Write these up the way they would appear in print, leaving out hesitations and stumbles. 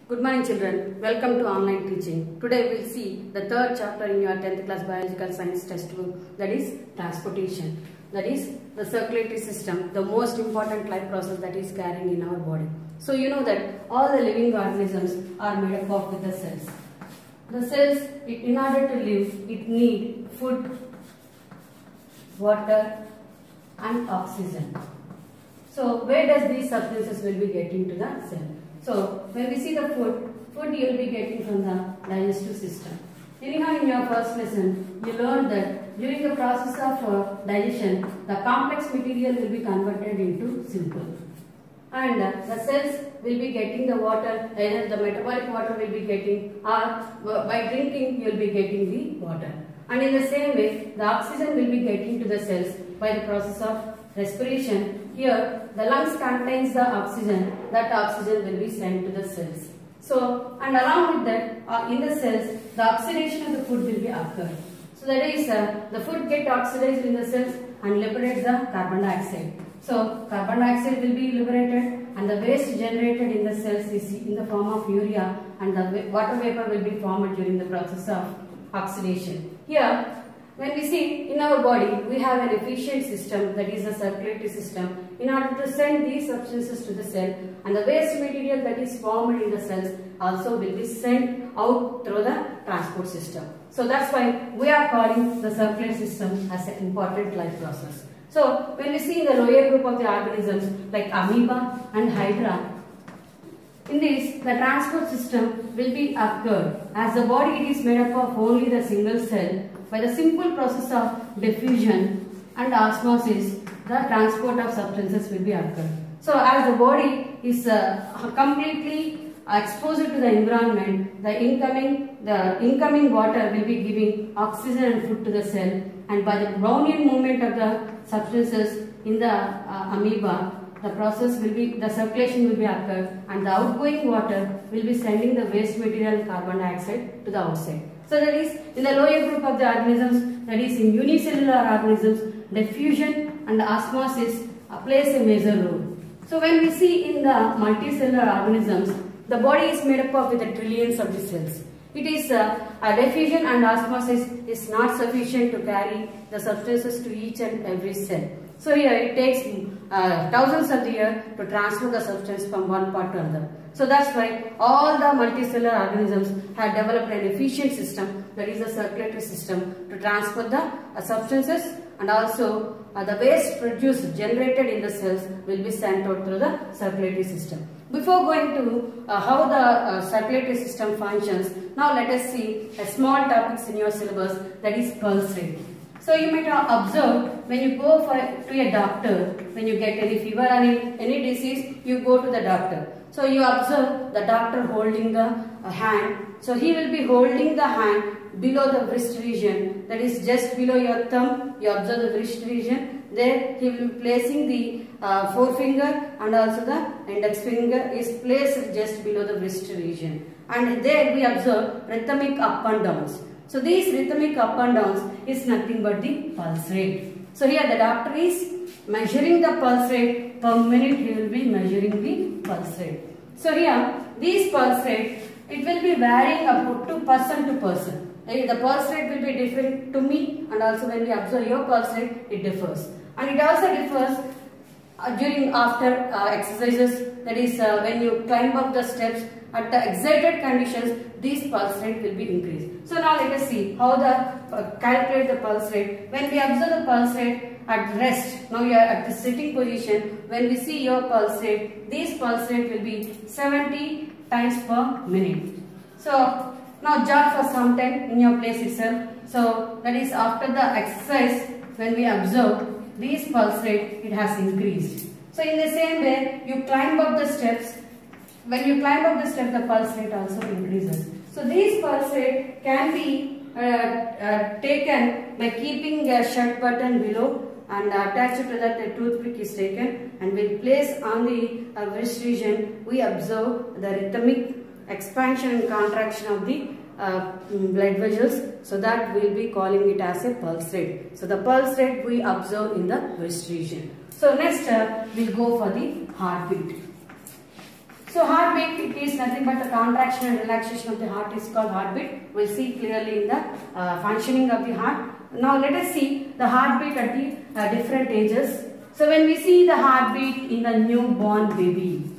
Good morning children, welcome to online teaching. Today we will see the third chapter in your 10th class biological science textbook, that is transportation. That is the circulatory system, the most important life process that is carrying in our body. So you know that all the living organisms are made up of the cells. The cells, in order to live, it need food, water and oxygen. So where does these substances will be getting to the cell? So when we see the food you will be getting from the digestive system. Anyhow, in your first lesson, you learned that during the process of digestion, the complex material will be converted into simple. And the cells will be getting the water, either the metabolic water will be getting, or by drinking you will be getting the water. And in the same way, the oxygen will be getting to the cells by the process of respiration. Here, the lungs contains the oxygen, that oxygen will be sent to the cells. So, and along with that, in the cells, the oxidation of the food will be occurred. So that is, the food get oxidized in the cells and liberates the carbon dioxide. So, carbon dioxide will be liberated and the waste generated in the cells is in the form of urea, and the water vapor will be formed during the process of oxidation. Here, when we see in our body, we have an efficient system, that is a circulatory system, in order to send these substances to the cell, and the waste material that is formed in the cells also will be sent out through the transport system. So that's why we are calling the circulatory system as an important life process. So when we see in the lower group of the organisms like amoeba and hydra, in this, the transport system will be occurred. As the body is made up of only the single cell, by the simple process of diffusion and osmosis, the transport of substances will be occurred. So as the body is completely exposed to the environment, the incoming water will be giving oxygen and food to the cell, and by the Brownian movement of the substances in the amoeba, the circulation will be occurred, and the outgoing water will be sending the waste material carbon dioxide to the outside. So that is, in the lower group of the organisms, that is in unicellular organisms, diffusion and osmosis plays a major role. So when we see in the multicellular organisms, the body is made up of with the trillions of the cells. It is a diffusion and osmosis is not sufficient to carry the substances to each and every cell. So here it takes thousands of years to transfer the substance from one part to another. So that's why all the multicellular organisms have developed an efficient system, that is a circulatory system, to transfer the substances, and also the waste produced, generated in the cells will be sent out through the circulatory system. Before going to how the circulatory system functions, now let us see a small topics in your syllabus, that is pulse rate. So you might have observed when you go to a doctor, when you get any fever or any disease, you go to the doctor. So you observe the doctor holding the hand. So he will be holding the hand below the wrist region, that is just below your thumb. You observe the wrist region. There he will be placing the forefinger, and also the index finger is placed just below the wrist region. And there we observe rhythmic up and downs. So these rhythmic up and downs is nothing but the pulse rate. So here the doctor is measuring the pulse rate per minute. He will be measuring the pulse rate. So here these pulse rate, it will be varying about to person. The pulse rate will be different to me, and also when we observe your pulse rate, it differs. And it also differs during after exercises, that is when you climb up the steps. At the excited conditions, this pulse rate will be increased. So now let us see how the calculate the pulse rate. When we observe the pulse rate at rest, now you are at the sitting position. When we see your pulse rate, this pulse rate will be 70 times per minute. So now jog for some time in your place itself. So that is after the exercise, when we observe this pulse rate, it has increased. So in the same way, you climb up the steps. When you climb up the step, the pulse rate also increases. So this pulse rate can be taken by keeping a shut button below, and attached to that a toothpick is taken, and when placed on the wrist region, we observe the rhythmic expansion and contraction of the blood vessels. So that we will be calling it as a pulse rate. So the pulse rate we observe in the wrist region. So next we will go for the heartbeat. So heartbeat, it is nothing but the contraction and relaxation of the heart is called heartbeat. We'll see clearly in the functioning of the heart. Now let us see the heartbeat at the different ages. So when we see the heartbeat in the newborn baby,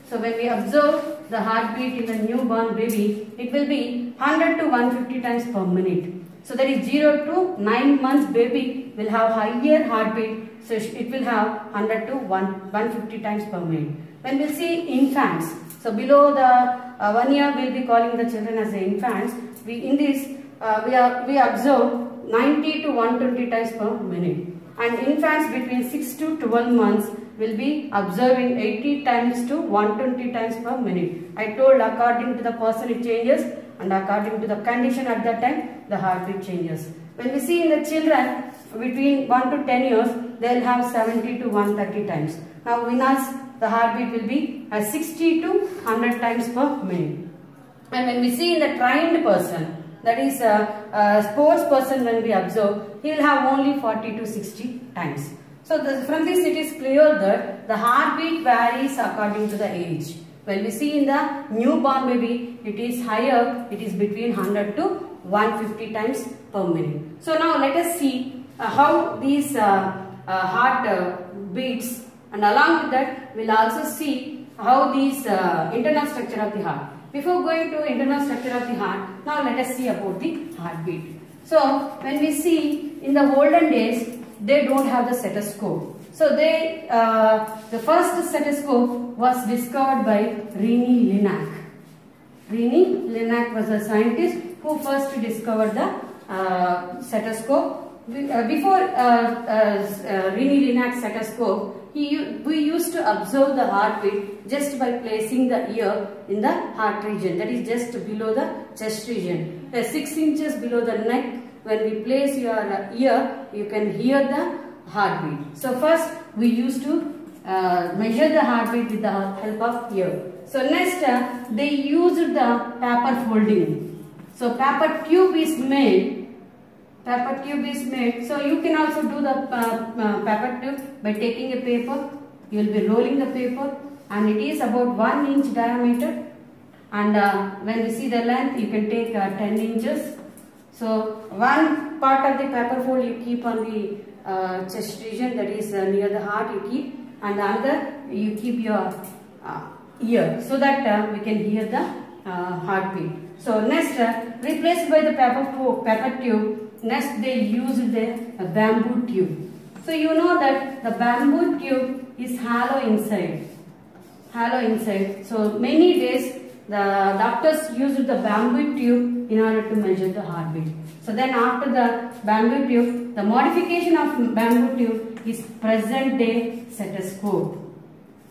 so when we observe the heartbeat in the newborn baby, it will be 100 to 150 times per minute. So that is 0 to 9 months baby will have higher heartbeat. So it will have 100 to 150 times per minute. When we see infants, so below the 1 year we will be calling the children as the infants. We observe 90 to 120 times per minute. And infants between 6 to 12 months will be observing 80 times to 120 times per minute. I told according to the person it changes, and according to the condition at that time the heartbeat changes. When we see in the children between 1 to 10 years, they will have 70 to 130 times. Now in us the heartbeat will be 60 to 100 times per minute. And when we see in the trained person, that is a sports person, when we observe, he will have only 40 to 60 times. So from this it is clear that the heartbeat varies according to the age. When we see in the newborn baby, it is higher, it is between 100 to 150 times per minute. So now let us see how these heart beats, and along with that we will also see how these internal structure of the heart. Before going to internal structure of the heart, now let us see about the heartbeat. So when we see in the olden days, they don't have the stethoscope. So the first stethoscope was discovered by René Laennec. René Laennec was a scientist who first discovered the stethoscope. Before René Laennec's stethoscope, we used to observe the heartbeat just by placing the ear in the heart region, that is just below the chest region. 6 inches below the neck, when we place your ear, you can hear the heartbeat. So first we used to measure the heartbeat with the help of ear. So next they used the paper folding. So paper tube is made. So you can also do the paper tube by taking a paper. You will be rolling the paper, and it is about 1 inch diameter. And when we see the length, you can take 10 inches. So one part of the paper fold you keep on the chest region, that is near the heart you keep, and the other you keep your ear, so that we can hear the heartbeat. So next, replaced by the paper tube, next they used the bamboo tube. So you know that the bamboo tube is hollow inside. So many days the doctors used the bamboo tube in order to measure the heartbeat. So then after the bamboo tube, the modification of bamboo tube is present day stethoscope.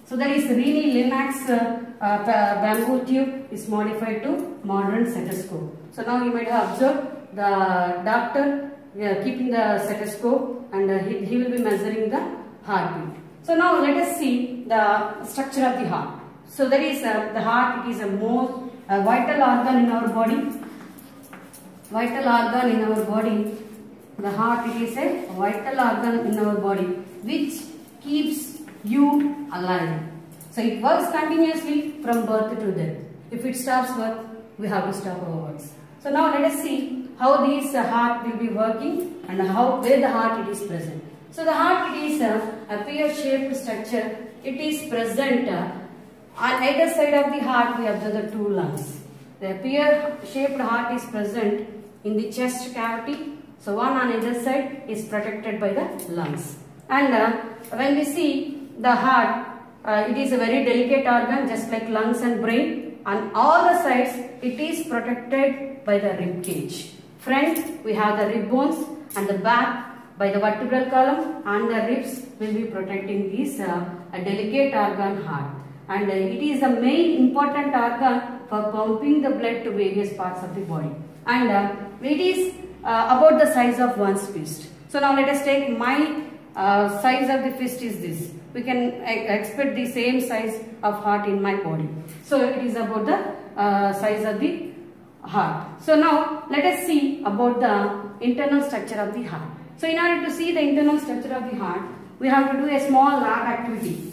So that is René Laennec's bamboo tube is modified to modern stethoscope. So now you might have observed the doctor keeping the stethoscope, and he will be measuring the heartbeat. So now let us see the structure of the heart. So that is the heart, it is a most vital organ in our body. The heart, it is a vital organ in our body which keeps you alive. So it works continuously from birth to death. If it stops work, we have to stop our works. So now let us see how this heart will be working and where the heart it is present. So the heart, it is a pear-shaped structure. It is present on either side of the heart. We observe the 2 lungs. The pear-shaped heart is present in the chest cavity. So one on either side is protected by the lungs. And when we see the heart, it is a very delicate organ, just like lungs and brain. On all the sides, it is protected by the rib cage. Front, we have the rib bones, and the back by the vertebral column, and the ribs will be protecting this delicate organ heart. And it is the main important organ for pumping the blood to various parts of the body. And it is about the size of one's fist. So now let us take my size of the fist is this. We can expect the same size of heart in my body. So it is about the size of the heart. So now let us see about the internal structure of the heart. So in order to see the internal structure of the heart, we have to do a small lab activity.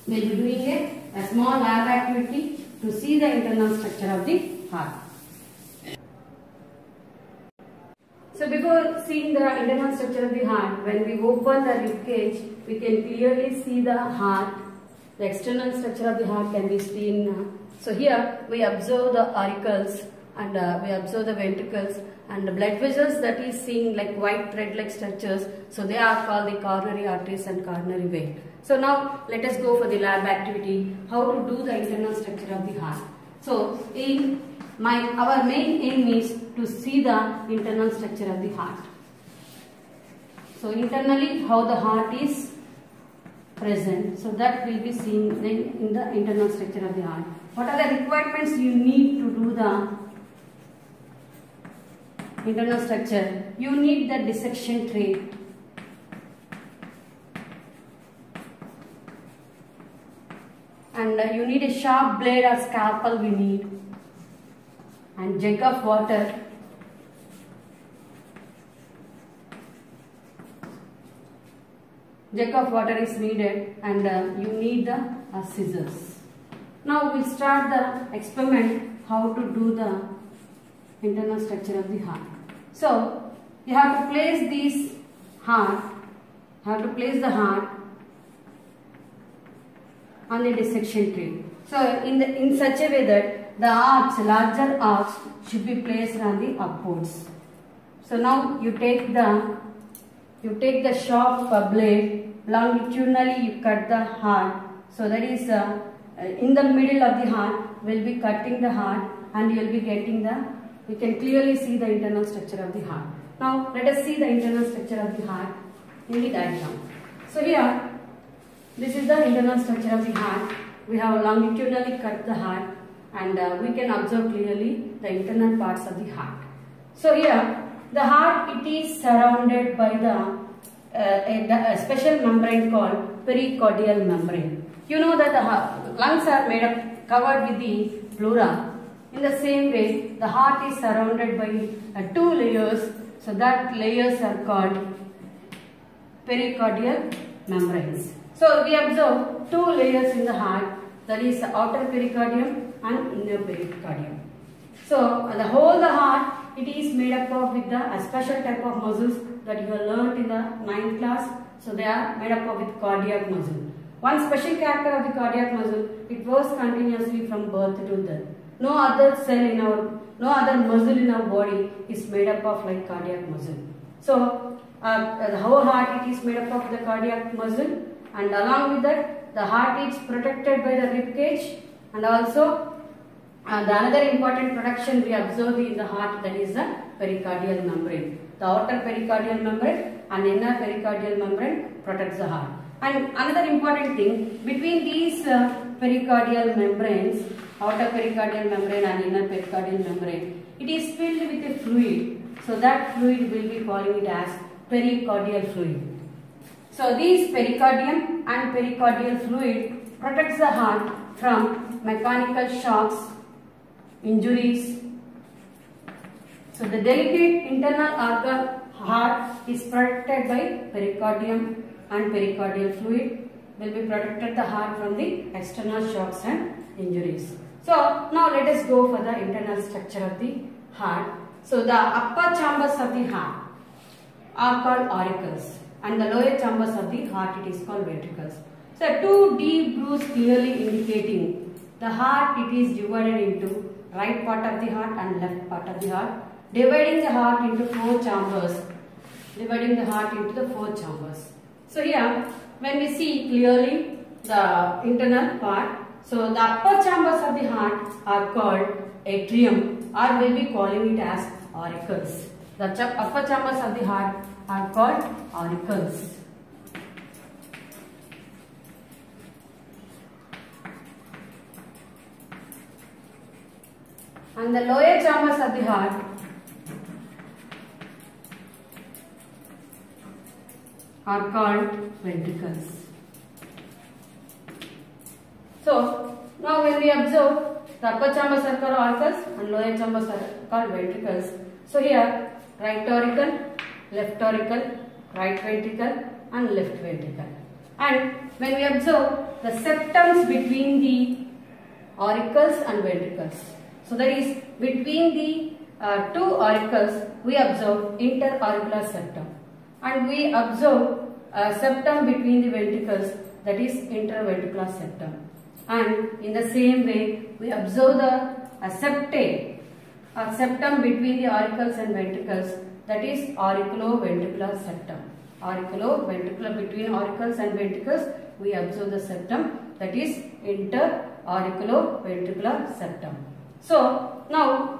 We will be doing a small lab activity. to see the internal structure of the heart. So before seeing the internal structure of the heart, when we open the rib cage, we can clearly see the heart. The external structure of the heart can be seen. So here we observe the auricles and we observe the ventricles and the blood vessels that is seeing like white thread-like structures. So they are called the coronary arteries and coronary vein. So now let us go for the lab activity, how to do the internal structure of the heart. So our main aim is to see the internal structure of the heart. So internally how the heart is present, so that will be seen in the internal structure of the heart. What are the requirements you need to do the internal structure? You need the dissection tray. And you need a sharp blade or scalpel we need. And jug of water. Jug of water is needed and you need the scissors. Now we'll start the experiment how to do the internal structure of the heart. So you have to place the heart on the dissection tray. So in such a way that the larger arch should be placed on the upwards. So now you take the sharp blade, longitudinally you cut the heart. So that is in the middle of the heart, we'll be cutting the heart and you will be getting you can clearly see the internal structure of the heart. Now let us see the internal structure of the heart in the diagram. So here, this is the internal structure of the heart. We have longitudinally cut the heart and we can observe clearly the internal parts of the heart. So here, the heart, it is surrounded by a special membrane called pericardial membrane. You know that the lungs are covered with the pleura. In the same way, the heart is surrounded by two layers. So that layers are called pericardial membranes. So we observe two layers in the heart, that is the outer pericardium and inner pericardium. So the heart, it is made up of with a special type of muscles that you have learnt in the 9th class. So they are made up of with cardiac muscle. One special character of the cardiac muscle, it works continuously from birth to death. No other muscle in our body is made up of like cardiac muscle. So the whole heart, it is made up of the cardiac muscle, and along with that, the heart is protected by the rib cage, and also the another important protection we observe in the heart, that is the pericardial membrane. The outer pericardial membrane and inner pericardial membrane protects the heart. And another important thing, between these pericardial membranes, outer pericardial membrane and inner pericardial membrane, it is filled with a fluid. So that fluid will be calling it as pericardial fluid. So these pericardium and pericardial fluid protects the heart from mechanical shocks, injuries. So the delicate internal organ heart is protected by pericardium and pericardial fluid will be protected the heart from the external shocks and injuries. So now let us go for the internal structure of the heart. So the upper chambers of the heart are called auricles and the lower chambers of the heart, it is called ventricles. So two deep grooves clearly indicating the heart, it is divided into right part of the heart and left part of the heart, dividing the heart into four chambers. So here, when we see clearly the internal part, so the upper chambers of the heart are called atrium, or we will be calling it as auricles. The upper chambers of the heart are called auricles. And the lower chambers of the heart are called ventricles. So now when we observe, the upper chambers are called auricles and lower chambers are called ventricles. So here, right auricle, left auricle, right ventricle and left ventricle. And when we observe the septums between the auricles and ventricles. So that is between the two auricles we observe interauricular septum, and we observe septum between the ventricles, that is interventricular septum. And in the same way we observe the septate, septum between the auricles and ventricles, that is auriculoventricular septum. Auriculoventricular, between auricles and ventricles we observe the septum, that is interauriculoventricular septum. So now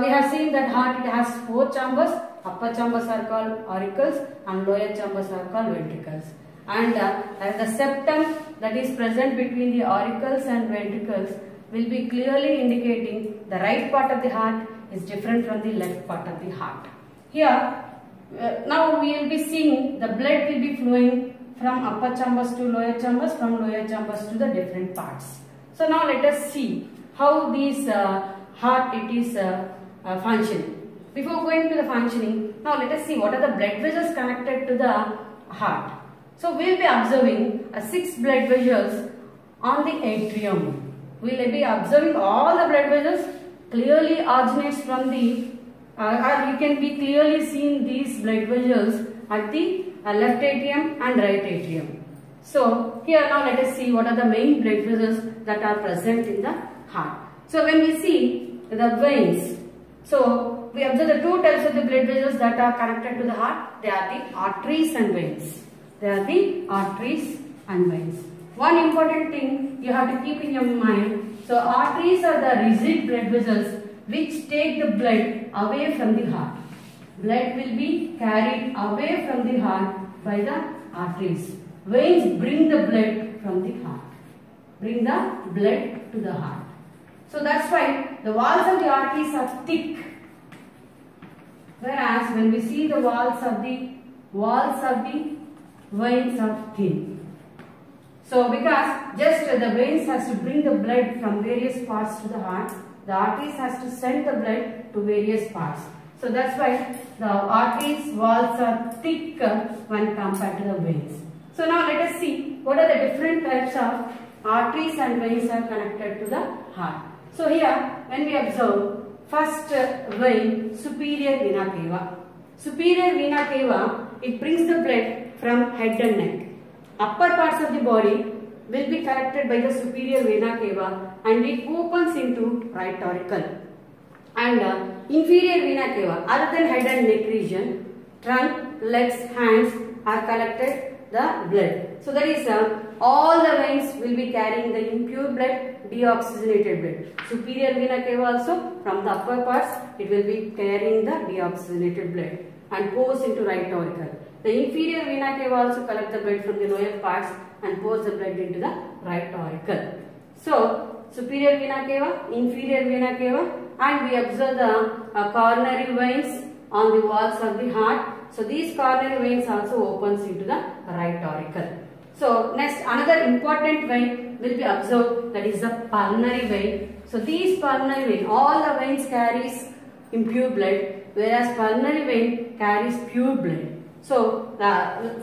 we have seen that heart, it has 4 chambers. Upper chambers are called auricles and lower chambers are called ventricles. And as the septum that is present between the auricles and ventricles will be clearly indicating the right part of the heart is different from the left part of the heart. Here now we will be seeing the blood will be flowing from upper chambers to lower chambers, from lower chambers to the different parts. So now let us see how this heart it is functioning. Before going to the functioning, now let us see what are the blood vessels connected to the heart. So we will be observing 6 blood vessels on the atrium. We will be observing all the blood vessels clearly originates from the or you can be clearly seen these blood vessels at the left atrium and right atrium. So here now let us see what are the main blood vessels that are present in the heart. So when we see the veins, so we observe the 2 types of the blood vessels that are connected to the heart. They are the arteries and veins. They are the arteries and veins. One important thing you have to keep in your mind. So arteries are the rigid blood vessels which take the blood away from the heart. Blood will be carried away from the heart by the arteries. Veins bring the blood from the heart. Bring the blood to the heart. So that's why the walls of the arteries are thick. Whereas when we see the walls of the veins are thin. So because just the veins has to bring the blood from various parts to the heart, the arteries has to send the blood to various parts. So that's why the arteries walls are thick when compared to the veins. So now let us see what are the different types of arteries and veins are connected to the heart. So here when we observe first vein, superior vena cava. Superior vena cava, it brings the blood from head and neck. Upper parts of the body will be connected by the superior vena cava and it opens into right auricle. And inferior vena cava, other than head and neck region, trunk, legs, hands are collected the blood. So that is all the veins will be carrying the impure blood, deoxygenated blood. Superior vena cava also from the upper parts it will be carrying the deoxygenated blood and pours into right auricle. The inferior vena cava also collect the blood from the lower parts and pours the blood into the right auricle. So superior vena cava, inferior vena cava, and we observe the coronary veins on the walls of the heart. So these coronary veins also opens into the right auricle. So next another important vein will be observed, that is the pulmonary vein. So these pulmonary vein, all the veins carries impure blood, whereas pulmonary vein carries pure blood. So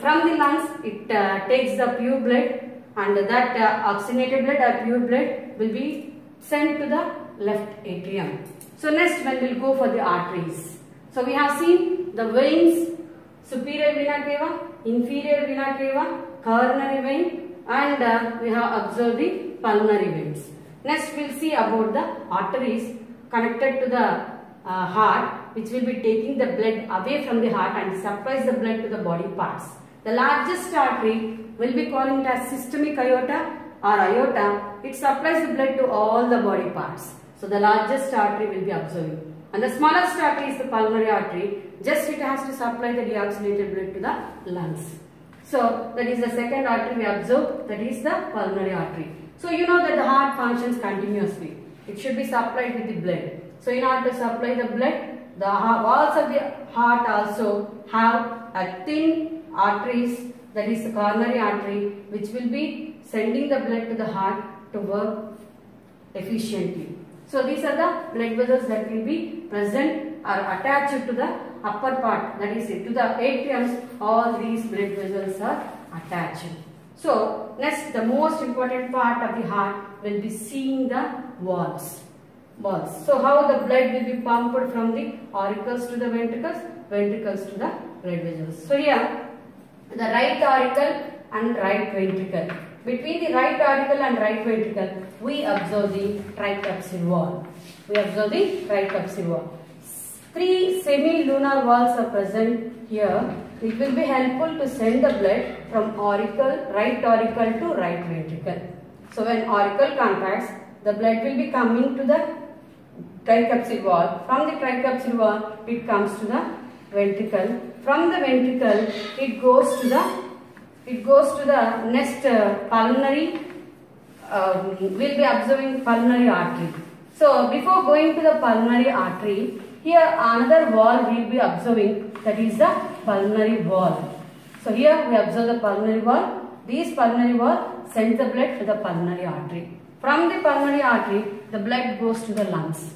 from the lungs it takes the pure blood, and that oxygenated blood or pure blood will be sent to the left atrium. So next when we will go for the arteries. So we have seen the veins, superior vena cava, inferior vena cava, coronary vein, and we have observed the pulmonary veins. Next we will see about the arteries connected to the heart, which will be taking the blood away from the heart and supplies the blood to the body parts. The largest artery will be calling it as systemic aorta or aorta. It supplies the blood to all the body parts. So the largest artery will be observing. And the smallest artery is the pulmonary artery. Just it has to supply the deoxygenated blood to the lungs. So that is the second artery we observe, that is the pulmonary artery. So you know that the heart functions continuously. It should be supplied with the blood. So in order to supply the blood, the walls of the heart also have a thin arteries, that is the coronary artery, which will be sending the blood to the heart to work efficiently. So these are the blood vessels that will be present or attached to the upper part, that is to the atriums. All these blood vessels are attached. So next, the most important part of the heart will be seeing the valves. So how the blood will be pumped from the auricles to the ventricles, ventricles to the blood vessels. So here the right auricle and right ventricle. Between the right auricle and right ventricle, we observe the tricapside wall. Three semilunar valves are present here. It will be helpful to send the blood from right auricle to right ventricle. So when auricle contracts, the blood will be coming to the tricapside wall. From the tricapside wall, it comes to the ventricle. From the ventricle, it goes to the next pulmonary. We'll be observing pulmonary artery. So before going to the pulmonary artery, here another wall we will be observing, that is the pulmonary wall. So here we observe the pulmonary wall. This pulmonary wall sends the blood to the pulmonary artery. From the pulmonary artery, the blood goes to the lungs.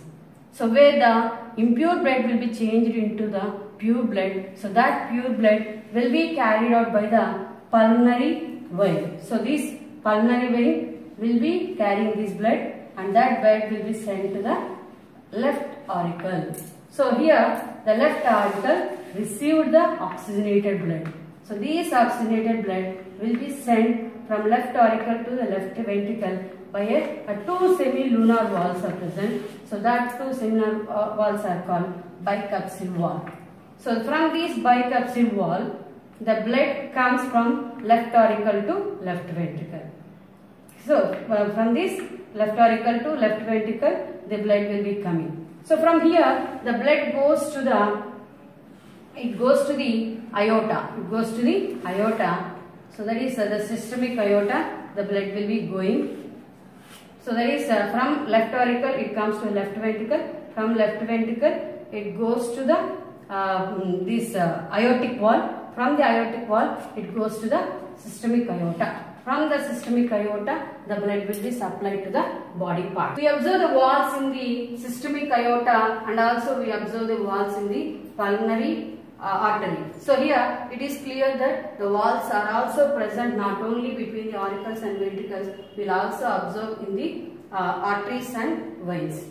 So where the impure blood will be changed into the pure blood. So that pure blood will be carried out by the pulmonary vein. So this pulmonary vein will be carrying this blood, and that blood will be sent to the left auricle. So here the left auricle received the oxygenated blood. So this oxygenated blood will be sent from left auricle to the left ventricle by a two semilunar valves are present. So that two semilunar valves are called bicapsule wall. So from this bicapsule wall, the blood comes from left auricle to left ventricle. So from this left auricle to left ventricle, the blood will be coming. So from here, the blood goes to the aorta. So that is the systemic aorta. The blood will be going. So that is from left auricle, it comes to left ventricle. From left ventricle, it goes to the this aortic wall. From the aortic wall, it goes to the systemic aorta. From the systemic aorta, the blood will be supplied to the body part. We observe the walls in the systemic aorta, and also we observe the walls in the pulmonary artery. So here it is clear that the walls are also present not only between the auricles and ventricles, we will also observe in the arteries and veins.